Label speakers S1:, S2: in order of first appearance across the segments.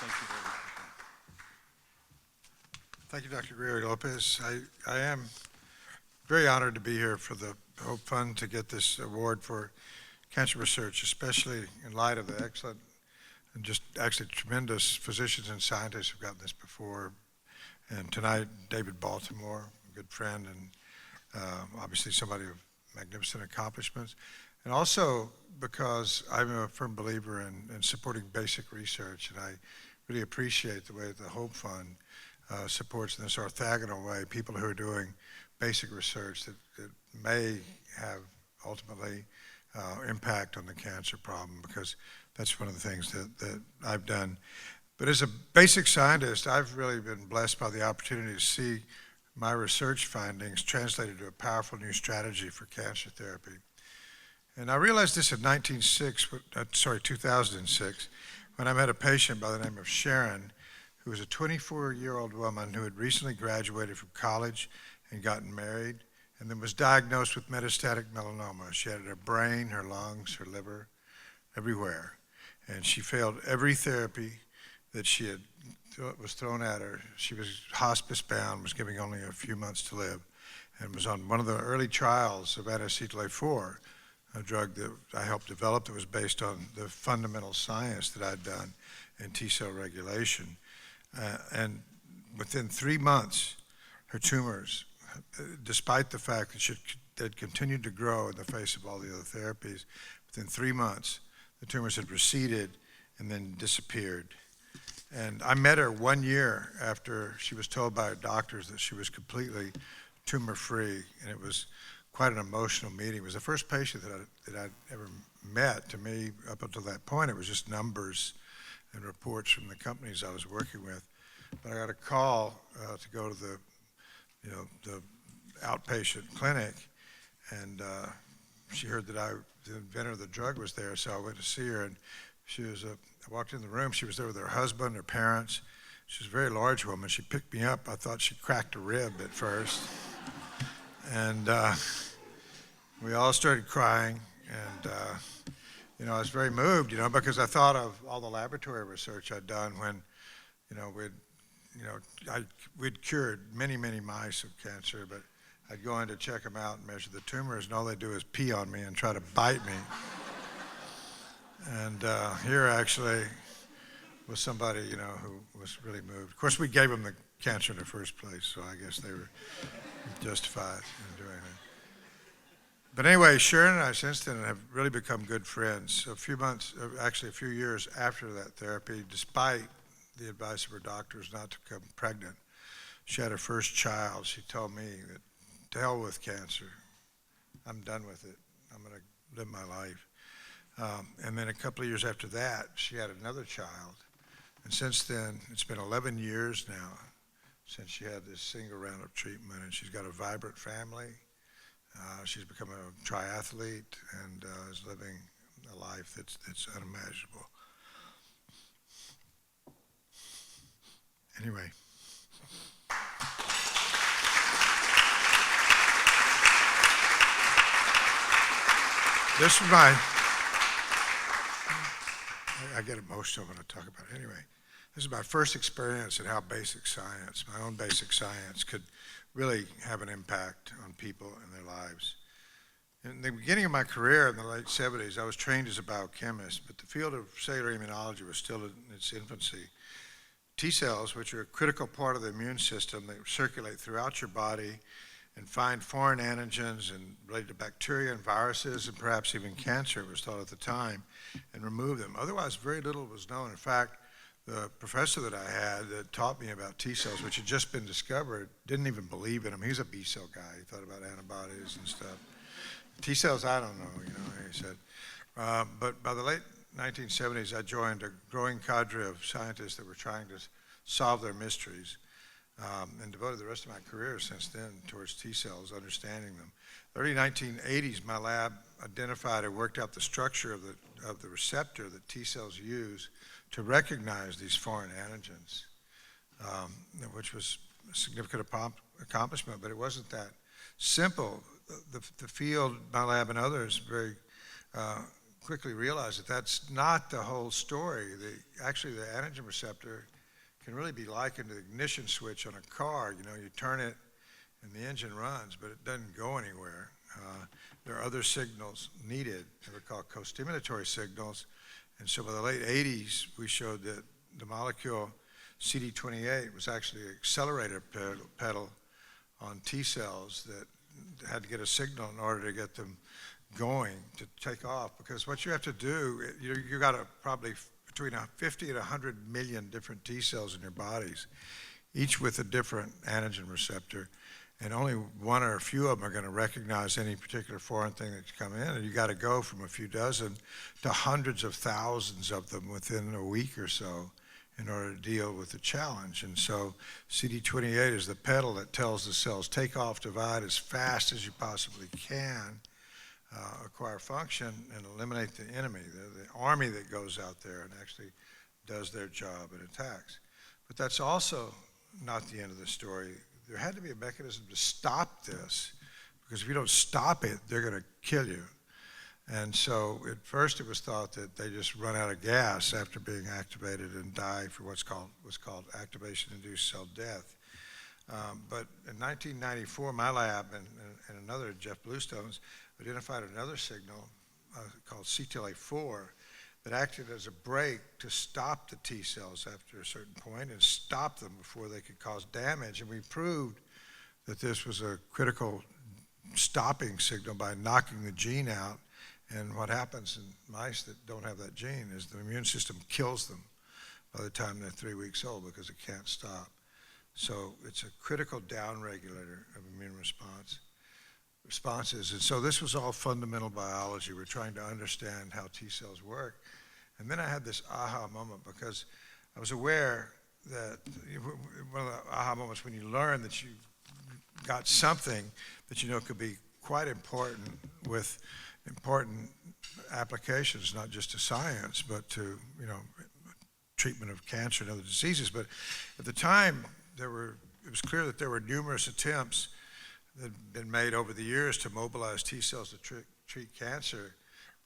S1: Thank you very much.
S2: Thank you, Dr. Gregory-Lopez. I am very honored to be here for the Hope Fund to get this award for cancer research, especially in light of the excellent and just actually tremendous physicians and scientists who've gotten this before. And tonight, David Baltimore, a good friend, and obviously somebody of magnificent accomplishments. And also because I'm a firm believer in supporting basic research, and I really appreciate the way that the Hope Fund supports in this orthogonal way people who are doing basic research that may have ultimately impact on the cancer problem, because that's one of the things that I've done. But as a basic scientist, I've really been blessed by the opportunity to see my research findings translated to a powerful new strategy for cancer therapy. And I realized this in 2006, when I met a patient by the name of Sharon, who was a 24-year-old woman who had recently graduated from college and gotten married, and then was diagnosed with metastatic melanoma. She had it in her brain, her lungs, her liver, everywhere. And she failed every therapy that was thrown at her. She was hospice bound, was giving only a few months to live, and was on one of the early trials of anti-CTLA-4, a drug that I helped develop that was based on the fundamental science that I'd done in T-cell regulation. And within 3 months, her tumors, despite the fact that they'd continued to grow in the face of all the other therapies, within 3 months, the tumors had receded and then disappeared. And I met her 1 year after she was told by her doctors that she was completely tumor-free, and it was quite an emotional meeting. It was the first patient that I'd ever met. To me, up until that point, it was just numbers and reports from the companies I was working with. But I got a call to go to the outpatient clinic, and she heard that the inventor of the drug was there, so I went to see her, and I walked in the room. She was there with her husband, her parents. She was a very large woman. She picked me up. I thought she cracked a rib at first. And we all started crying, and I was very moved, because I thought of all the laboratory research I'd done when, we'd cured many, many mice of cancer, but I'd go in to check them out and measure the tumors, and all they do is pee on me and try to bite me. And here actually was somebody, who was really moved. Of course, we gave them the cancer in the first place, so I guess they were justified in doing it. But anyway, Sharon and I since then have really become good friends. A few years after that therapy, despite the advice of her doctors not to become pregnant, she had her first child. She told me that, to hell with cancer. I'm done with it. I'm going to live my life. And then a couple of years after that, she had another child. And since then, it's been 11 years now since she had this single round of treatment, and she's got a vibrant family. She's become a triathlete and is living a life that's unimaginable. Anyway. This is I get emotional when I talk about it. Anyway, this is my first experience in how basic science, my own basic science, could really have an impact on people and their lives. In the beginning of my career in the late 70s, I was trained as a biochemist, but the field of cellular immunology was still in its infancy. T cells, which are a critical part of the immune system, they circulate throughout your body and find foreign antigens and related to bacteria and viruses and perhaps even cancer, it was thought at the time, and remove them. Otherwise, very little was known. In fact, the professor that I had that taught me about T cells, which had just been discovered, didn't even believe in them. He was a B cell guy. He thought about antibodies and stuff. T cells, I don't know, he said. But by the late 1970s, I joined a growing cadre of scientists that were trying to solve their mysteries, and devoted the rest of my career since then towards T cells, understanding them. Early 1980s, my lab identified and worked out the structure of the receptor that T cells use to recognize these foreign antigens, which was a significant accomplishment, but it wasn't that simple. The field, my lab and others, very quickly realized that that's not the whole story. Actually, the antigen receptor can really be likened to the ignition switch on a car. You know, you turn it and the engine runs, but it doesn't go anywhere. There are other signals needed that are called co-stimulatory signals. And so by the late 80s, we showed that the molecule CD28 was actually an accelerator pedal on T cells that had to get a signal in order to get them going to take off. Because what you have to do, you got probably between 50 and 100 million different T cells in your bodies, each with a different antigen receptor. And only one or a few of them are going to recognize any particular foreign thing that's come in. And you got to go from a few dozen to hundreds of thousands of them within a week or so in order to deal with the challenge. And so CD28 is the pedal that tells the cells, take off, divide as fast as you possibly can, acquire function, and eliminate the enemy, the army that goes out there and actually does their job and attacks. But that's also not the end of the story. There had to be a mechanism to stop this, because if you don't stop it, they're going to kill you. And so at first it was thought that they just run out of gas after being activated and die for what's called activation-induced cell death. But in 1994, my lab and another, Jeff Bluestone's, identified another signal called CTLA4 that acted as a brake to stop the T cells after a certain point and stop them before they could cause damage. And we proved that this was a critical stopping signal by knocking the gene out. And what happens in mice that don't have that gene is the immune system kills them by the time they're 3 weeks old because it can't stop. So it's a critical downregulator of immune responses. And so this was all fundamental biology. We're trying to understand how T cells work. And then I had this aha moment, because I was aware that one of the aha moments when you learn that you got something that you know could be quite important with important applications, not just to science, but to, you know, treatment of cancer and other diseases. But at the time, it was clear that there were numerous attempts that had been made over the years to mobilize T cells to treat cancer,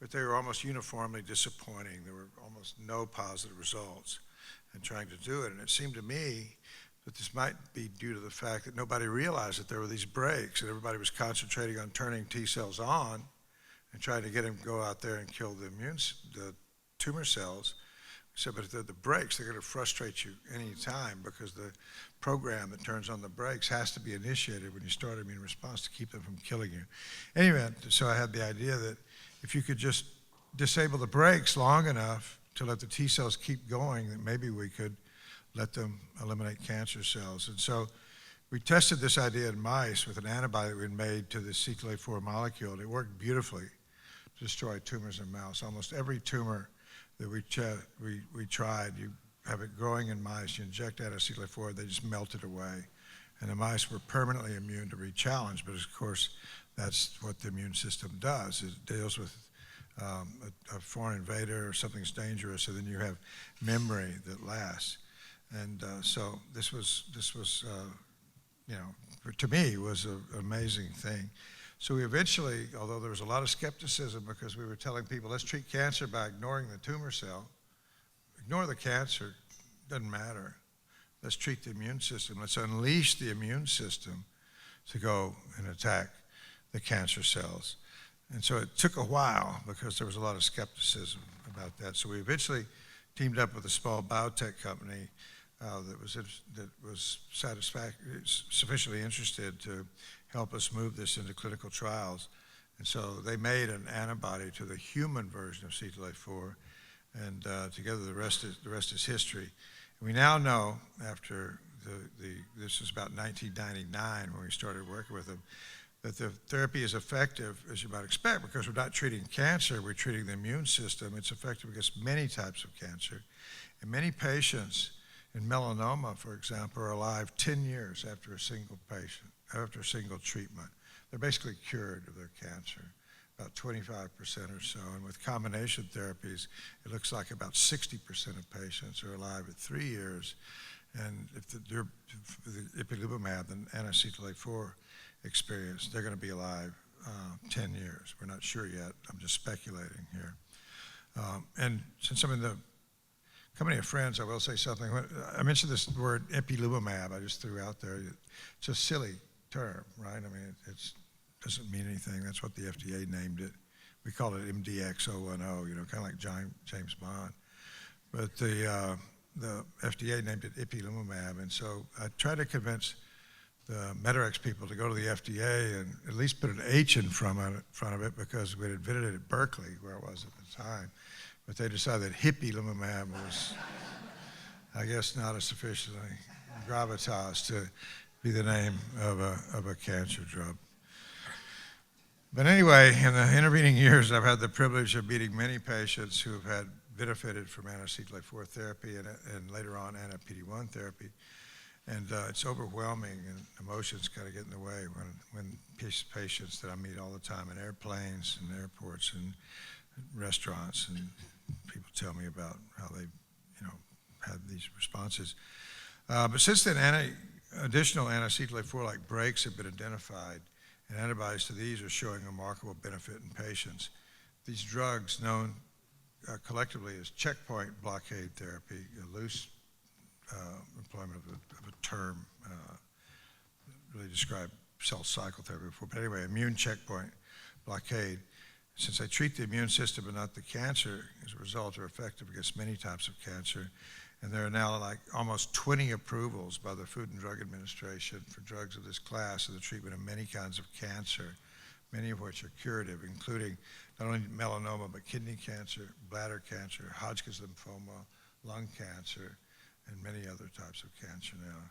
S2: but they were almost uniformly disappointing. There were almost no positive results in trying to do it. And it seemed to me that this might be due to the fact that nobody realized that there were these breaks, and everybody was concentrating on turning T cells on and trying to get them to go out there and kill the tumor cells. So, but the brakes, they're going to frustrate you any time, because the program that turns on the brakes has to be initiated when you start an immune response to keep them from killing you. Anyway, so I had the idea that if you could just disable the brakes long enough to let the T cells keep going, that maybe we could let them eliminate cancer cells. And so we tested this idea in mice with an antibody that we had made to the CTLA4 molecule, and it worked beautifully to destroy tumors in mouse. Almost every tumor that we tried, you have it growing in mice, you inject anti-CTLA4, they just melted away. And the mice were permanently immune to re-challenge, but of course, that's what the immune system does. It deals with a foreign invader or something's dangerous, and then you have memory that lasts. And so this was you know, to me, was an amazing thing. So we eventually, although there was a lot of skepticism because we were telling people, let's treat cancer by ignoring the tumor cell. Ignore the cancer, doesn't matter. Let's treat the immune system. Let's unleash the immune system to go and attack the cancer cells. And so it took a while because there was a lot of skepticism about that. So we eventually teamed up with a small biotech company that was sufficiently interested to help us move this into clinical trials. And so they made an antibody to the human version of CTLA4, and together the rest is history. And we now know, after this was about 1999 when we started working with them, that the therapy is effective, as you might expect, because we're not treating cancer, we're treating the immune system. It's effective against many types of cancer. And many patients in melanoma, for example, are alive 10 years after a single treatment. They're basically cured of their cancer, about 25% or so. And with combination therapies, it looks like about 60% of patients are alive at 3 years. And if the ipilimumab, the anti-CTLA4 experience, they're going to be alive 10 years. We're not sure yet. I'm just speculating here. And since I'm in the company of friends, I will say something. When I mentioned this word ipilimumab, I just threw out there. It's a silly term, right? I mean, it doesn't mean anything. That's what the FDA named it. We call it MDX-010, you know, kind of like James Bond. But the FDA named it ipilimumab, and so I tried to convince the Medarex people to go to the FDA and at least put an H in front of it because we had invented it at Berkeley, where I was at the time. But they decided that ipilimumab was, I guess, not a sufficiently gravitas to be the name of a cancer drug. But anyway, in the intervening years, I've had the privilege of meeting many patients who have had benefited from anti-CTLA-4 therapy and later on anti-PD-1 therapy. And it's overwhelming, and emotions kind of get in the way when patients that I meet all the time in airplanes and airports and restaurants, and people tell me about how they, had these responses. But since then, additional anti-CTLA-4-like breaks have been identified, and antibodies to these are showing remarkable benefit in patients. These drugs, known collectively as checkpoint blockade therapy, a loose employment of a term, really describe cell cycle therapy before, but anyway, immune checkpoint blockade, since they treat the immune system but not the cancer, as a result, are effective against many types of cancer. And there are now like almost 20 approvals by the Food and Drug Administration for drugs of this class for the treatment of many kinds of cancer, many of which are curative, including not only melanoma, but kidney cancer, bladder cancer, Hodgkin's lymphoma, lung cancer, and many other types of cancer now.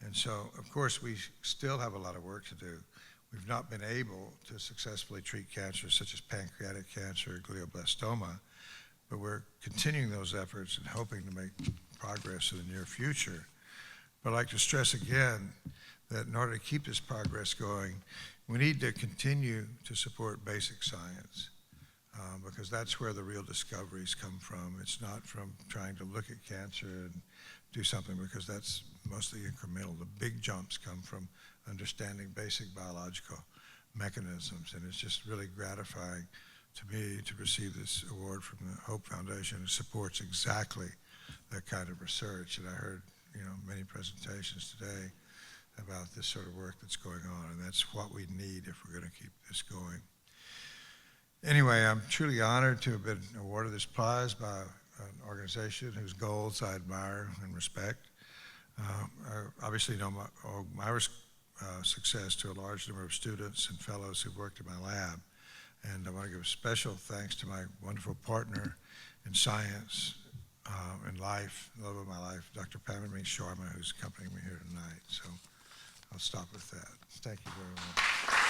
S2: And so, of course, we still have a lot of work to do. We've not been able to successfully treat cancers such as pancreatic cancer or glioblastoma, but we're continuing those efforts and hoping to make progress in the near future. But I'd like to stress again that in order to keep this progress going, we need to continue to support basic science because that's where the real discoveries come from. It's not from trying to look at cancer and do something because that's mostly incremental. The big jumps come from understanding basic biological mechanisms, and it's just really gratifying to me to receive this award from the Hope Foundation. It supports exactly that kind of research, and I heard many presentations today about this sort of work that's going on, and that's what we need if we're going to keep this going. Anyway, I'm truly honored to have been awarded this prize by an organization whose goals I admire and respect. I obviously know my success to a large number of students and fellows who've worked in my lab, and I want to give special thanks to my wonderful partner in science and life, the love of my life, Dr. Pamela Sharma, who's accompanying me here tonight. So I'll stop with that. Thank you very much.